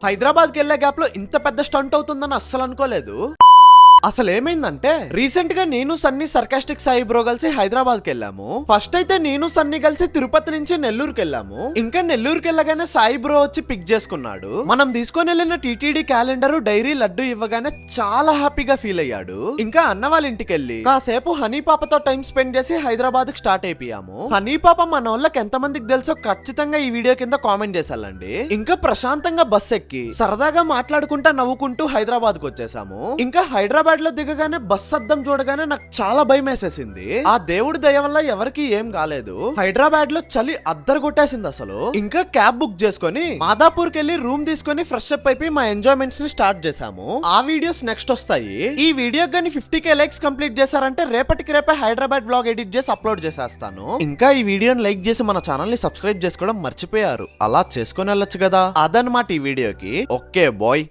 హైదరాబాద్ కి వెళ్లే గ్యాప్ లో ఇంత పెద్ద స్టంట్ అవుతుందని అస్సలు అనుకోలేదు. అసలు ఏమైందంటే రీసెంట్ గా నేను సన్నీ సర్కాస్టిక్ సాయి బ్రో కలిసి హైదరాబాద్ కి వెళ్ళాము. ఫస్ట్ అయితే నేను సన్నీ కలిసి తిరుపతి నుంచి నెల్లూరుకి వెళ్ళాము. ఇంకా నెల్లూరుకి వెళ్ళగానే సాయి బ్రో వచ్చి పిక్ చేసుకున్నాడు. మనం తీసుకొని వెళ్ళిన టీటీడీ క్యాలెండర్ డైరీ లడ్డు ఇవ్వగానే చాలా హ్యాపీగా ఫీల్ అయ్యాడు. ఇంకా అన్న వాళ్ళ ఇంటికి వెళ్ళి కాసేపు హనీ పాపతో టైం స్పెండ్ చేసి హైదరాబాద్ కి స్టార్ట్ అయిపోయాము. హనీ పాప మన వాళ్ళకి ఎంత మందికి తెలుసో ఖచ్చితంగా ఈ వీడియో కింద కామెంట్ చేసాలండి. ఇంకా ప్రశాంతంగా బస్ ఎక్కి సరదాగా మాట్లాడుకుంటా నవ్వుకుంటూ హైదరాబాద్ కు వచ్చేసాము. ఇంకా హైదరాబాద్ లో దిగగానే బస్ అద్దం చూడగానే నాకు చాలా భయం వేసేసింది. ఆ దేవుడి దయ వల్ల ఎవరికి ఏం కాలేదు. హైదరాబాద్ లో చలి అద్దరు కొట్టేసింది అసలు. ఇంకా క్యాబ్ బుక్ చేసుకుని మాదాపూర్ కి వెళ్లి రూమ్ తీసుకుని ఫ్రెష్ అప్ అయిపోయి మా ఎంజాయ్మెంట్స్ ని స్టార్ట్ చేసాము. ఆ వీడియోస్ నెక్స్ట్ వస్తాయి. ఈ వీడియో గానీ 50k లైక్స్ కంప్లీట్ చేశారంటే రేపటికి రేపే హైదరాబాద్ బ్లాగ్ ఎడిట్ చేసి అప్లోడ్ చేసేస్తాను. ఇంకా ఈ వీడియోని లైక్ చేసి మన ఛానల్ ని సబ్స్క్రైబ్ చేసుకోవడం మర్చిపోయారు. అలా చేసుకొని వెళ్ళొచ్చు కదా. అదనమాట ఈ వీడియోకి. Okay bye.